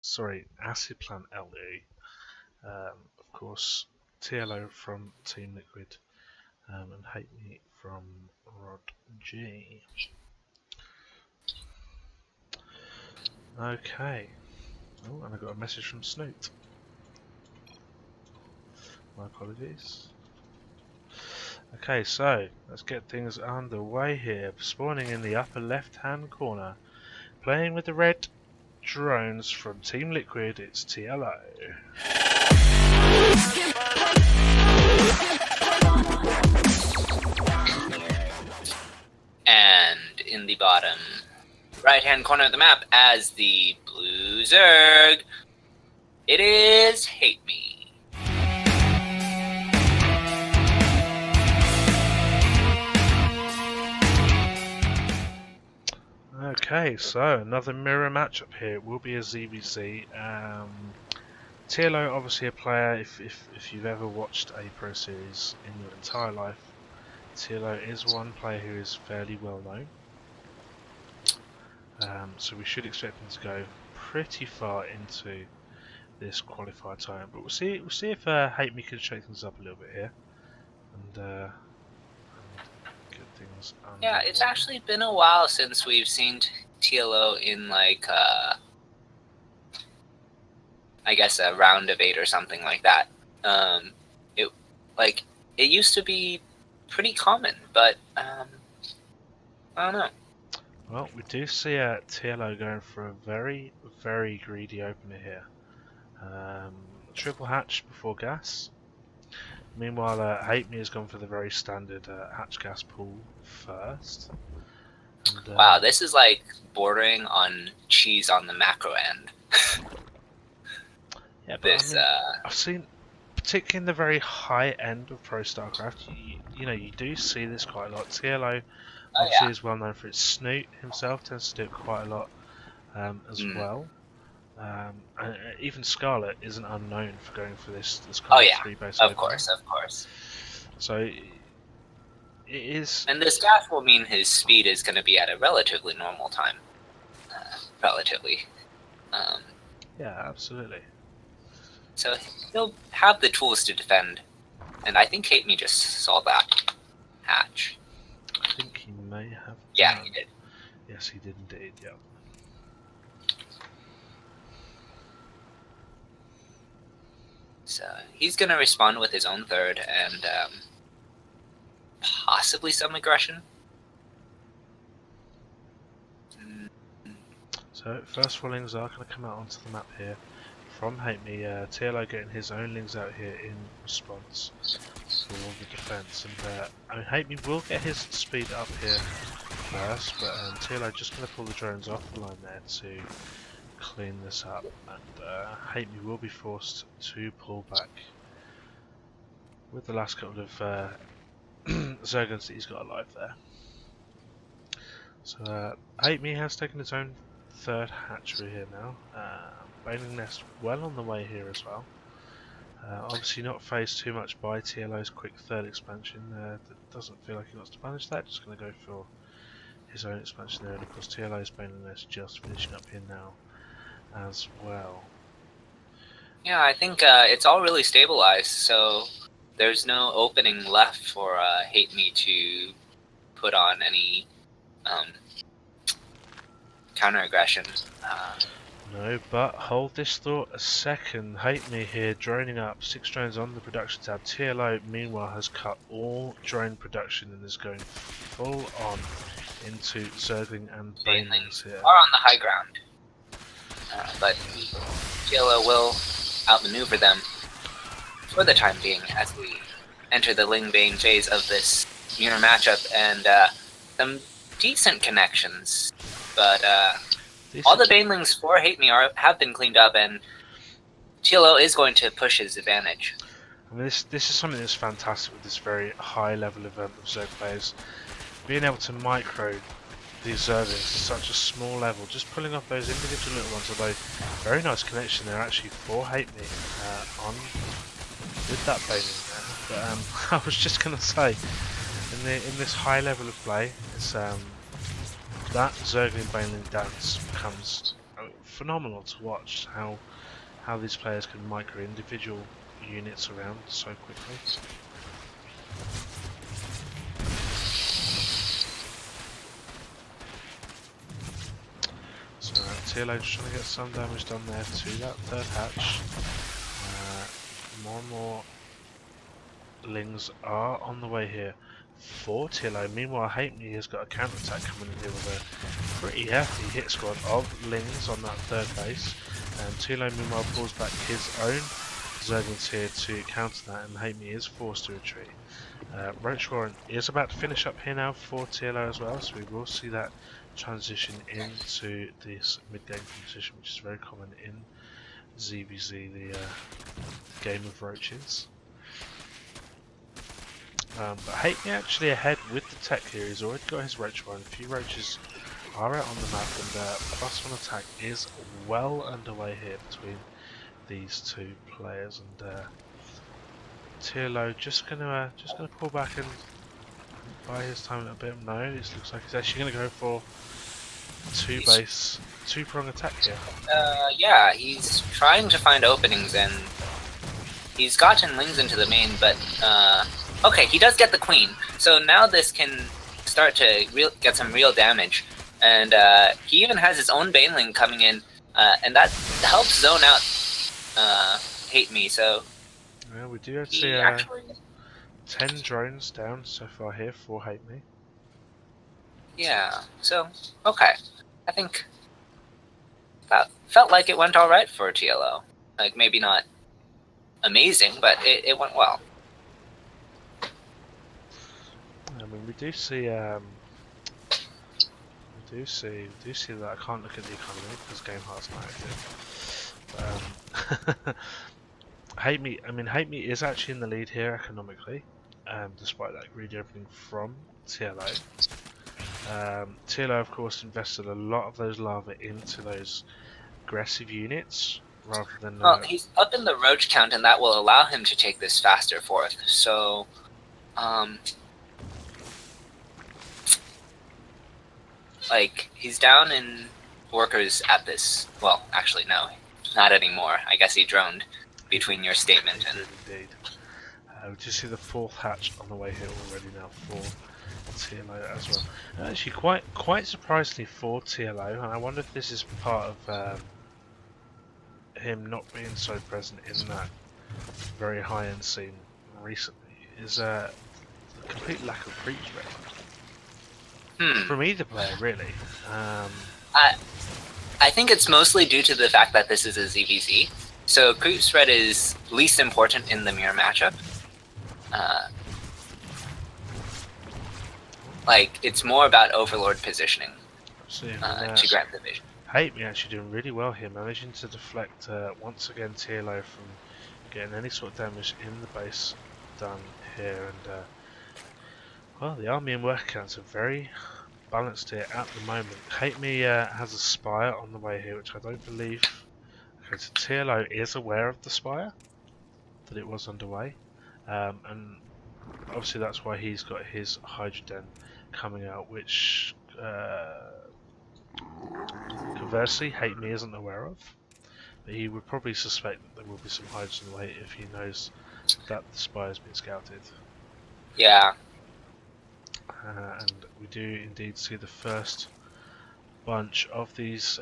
sorry, Acid Plant LE. Of course, TLO from Team Liquid, and HateMe from Rod G. Okay. Oh, and I got a message from Snoot. My apologies. Okay, so let's get things underway here. Spawning in the upper left-hand corner, playing with the red drones from Team Liquid. It's TLO. And in the bottom right-hand corner of the map, as the blue Zerg, it is HateMe. Okay, so another mirror matchup here. It will be a ZVZ. TLO, obviously a player, if you've ever watched a Pro Series in your entire life, TLO is one player who is fairly well known. So we should expect him to go pretty far into this qualifier time. But we'll see if HateMe can shake things up a little bit here and get things underway. Yeah, it's actually been a while since we've seen TLO in like I guess a round of 8 or something like that. It used to be pretty common, but I don't know. Well, we do see TLO going for a very, very greedy opener here. Triple hatch before gas. Meanwhile, HateMe has gone for the very standard hatch gas pool first. And, wow, this is like bordering on cheese on the macro end. Yeah, but this, I mean, I've seen, particularly in the very high end of Pro StarCraft, you do see this quite a lot. TLO obviously is well known for its Snoot himself, tends to do it quite a lot as well. And even Scarlet isn't unknown for going for this kind of 3-base. Of course. So it is. And this gas will mean his speed is going to be at a relatively normal time. Yeah, absolutely. So he'll have the tools to defend, and I think HateMe just saw that hatch. I think he may have. Yeah, he did. Yes, he did indeed. Yeah. So he's going to respond with his own third and possibly some aggression. So first 4 lings are going to come out onto the map here from HateMe. TLO getting his own lings out here in response for the defense, and I mean HateMe will get his speed up here first, but TLO just going to pull the drones off the line there to clean this up, and HateMe will be forced to pull back with the last couple of Zergans that he's got alive there. So HateMe has taken his own third hatchery here now. Baneling Nest well on the way here as well. Obviously not phased too much by TLO's quick third expansion. That doesn't feel like he wants to manage that. Just going to go for his own expansion there, and of course TLO's Baneling Nest just finishing up here now as well. Yeah, I think it's all really stabilized, so there's no opening left for HateMe to put on any counter-aggression. No, but hold this thought a second. HateMe here droning up 6 drones on the production tab. TLO meanwhile has cut all drone production and is going full on into Zergling and Banelings here. Are on the high ground, but TLO will outmaneuver them for the time being as we enter the Ling Bane phase of this mirror matchup, and some decent connections, but all the Banelings for HateMe have been cleaned up, and TLO is going to push his advantage. I mean, this is something that's fantastic with this very high level event of Zerg players. Being able to micro these Zerglings at such a small level, just pulling off those individual little ones, although very nice connection there actually for HateMe on with that Baneling there. But I was just going to say, in this high level of play, it's that Zergling Baneling dance becomes phenomenal to watch how these players can micro individual units around so quickly. So TLO just trying to get some damage done there to that third hatch. More and more Lings are on the way here for TLO. Meanwhile, HateMe has got a counter-attack coming in here with a pretty hefty hit squad of Lings on that third base. And TLO meanwhile pulls back his own Zerglings here to counter that, and HateMe is forced to retreat. Roach Warren is about to finish up here now for TLO as well, so we will see that transition into this mid-game competition, which is very common in ZVZ, the game of roaches. But HateMe actually ahead with the tech here. He's already got his Roach Warren. A few roaches are out on the map, and +1 attack is well underway here between these two players. And TLO just gonna pull back and buy his time a little bit. No, this looks like he's actually gonna go for two-prong attack here. Yeah, he's trying to find openings, and he's gotten Lings into the main, but okay, he does get the queen, so now this can start to get some real damage. And he even has his own Baneling coming in, and that helps zone out HateMe. So yeah, we do see 10 drones down so far here for HateMe. Yeah, so okay, I think that felt like it went all right for TLO. Like, maybe not amazing, but it went well. I mean, we do see that I can't look at the economy because Game Heart's not active. HateMe is actually in the lead here economically, despite that greedy opening from TLO. TLO, of course, invested a lot of those lava into those aggressive units rather than. Well, he's up in the roach count, and that will allow him to take this faster forth. So, like, he's down in workers at this. Well, actually, no, not anymore. I guess he droned between your statement and. Indeed. We just see the fourth hatch on the way here already now for TLO as well. Actually, quite surprisingly for TLO, and I wonder if this is part of him not being so present in that very high-end scene recently, is a complete lack of creep spread from either player, really. I think it's mostly due to the fact that this is a ZVZ. So creep spread is least important in the mirror matchup. Like, it's more about Overlord positioning to grant the vision. HateMe actually doing really well here, managing to deflect once again TLO from getting any sort of damage in the base done here. And well, the army and work counts are very balanced here at the moment. HateMe has a spire on the way here, which I don't believe. Okay, so TLO is aware of the spire, that it was underway, and obviously that's why he's got his Hydroden coming out, which conversely HateMe isn't aware of. But he would probably suspect that there will be some Hydrogen in the way if he knows that the spire has been scouted. Yeah. And we do indeed see the first bunch of these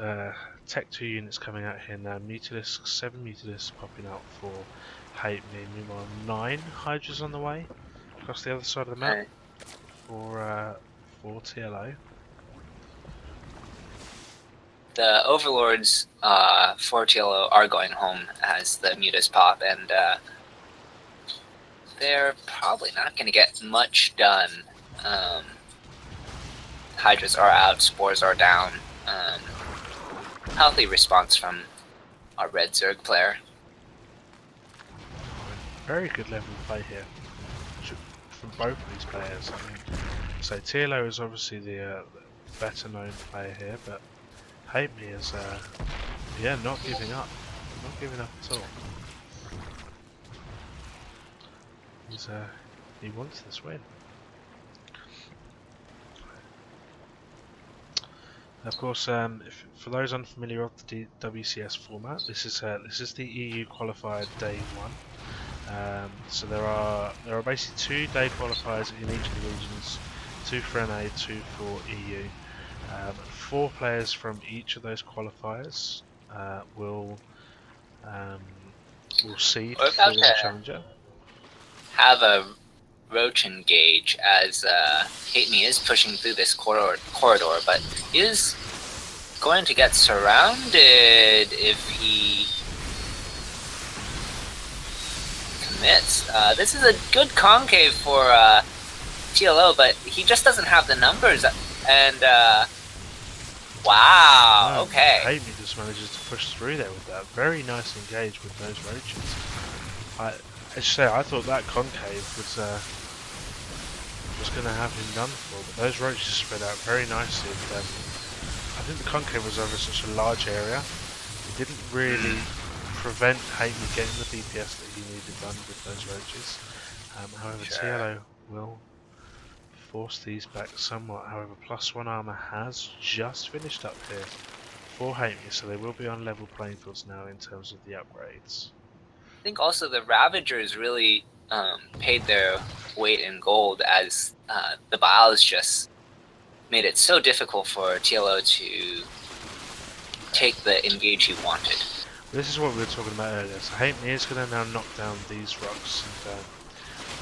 Tech 2 units coming out here now. Mutalisks, 7 Mutalisks popping out for HateMe. Meanwhile, 9 Hydras on the way across the other side of the map for TLO. The Overlords for TLO are going home as the mutas pop, and they're probably not going to get much done. Hydras are out, spores are down. Healthy response from our red Zerg player. Very good level of play here from both of these players. I mean, so TLO is obviously the better known player here, but HateMe is not giving up. Not giving up at all. He wants this win. Of course, for those unfamiliar with the WCS format, this is the EU qualifier day one. So there are basically 2 day qualifiers in each of the regions, 2 for NA, 2 for EU. 4 players from each of those qualifiers will seed We're for about the to challenger. have a roach engage as HateMe is pushing through this corridor, but he is going to get surrounded if he commits. This is a good concave for TLO, but he just doesn't have the numbers. And wow, No, okay. HateMe just manages to push through there with that very nice engage with those roaches. As you say, I thought that concave was going to have him done for, but those roaches spread out very nicely. And, I think the concave was over such a large area, it didn't really prevent HateMe getting the DPS that he needed done with those roaches. However, TLO will force these back somewhat. However, +1 armor has just finished up here for HateMe, so they will be on level playing fields now in terms of the upgrades. I think also the Ravagers really paid their weight in gold as the Biles just made it so difficult for TLO to take the engage he wanted. This is what we were talking about earlier. So HateMe is going to now knock down these rocks and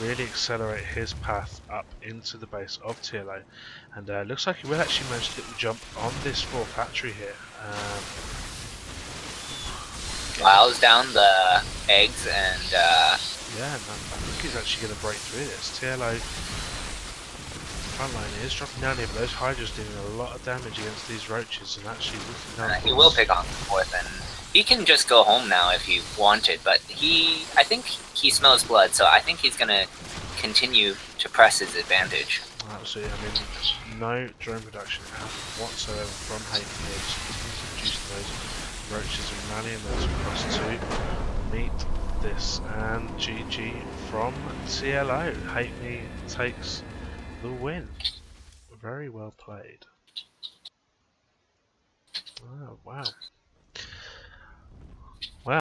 really accelerate his path up into the base of TLO. And looks like he will actually manage to get the jump on this 4th hatchery here. Biles down the eggs and yeah, I think he's actually going to break through this. TLO frontline is dropping down here, but those Hydras doing a lot of damage against these roaches and actually looking down. he will pick on the 4th, and he can just go home now if he wanted, but I think he smells blood, so I think he's going to continue to press his advantage. Absolutely, I mean, no drone production whatsoever from HateMe here, just continues to produce those roaches and rallying those across to meet this, and GG from TLO. HateMe takes the win. Very well played. Oh, wow.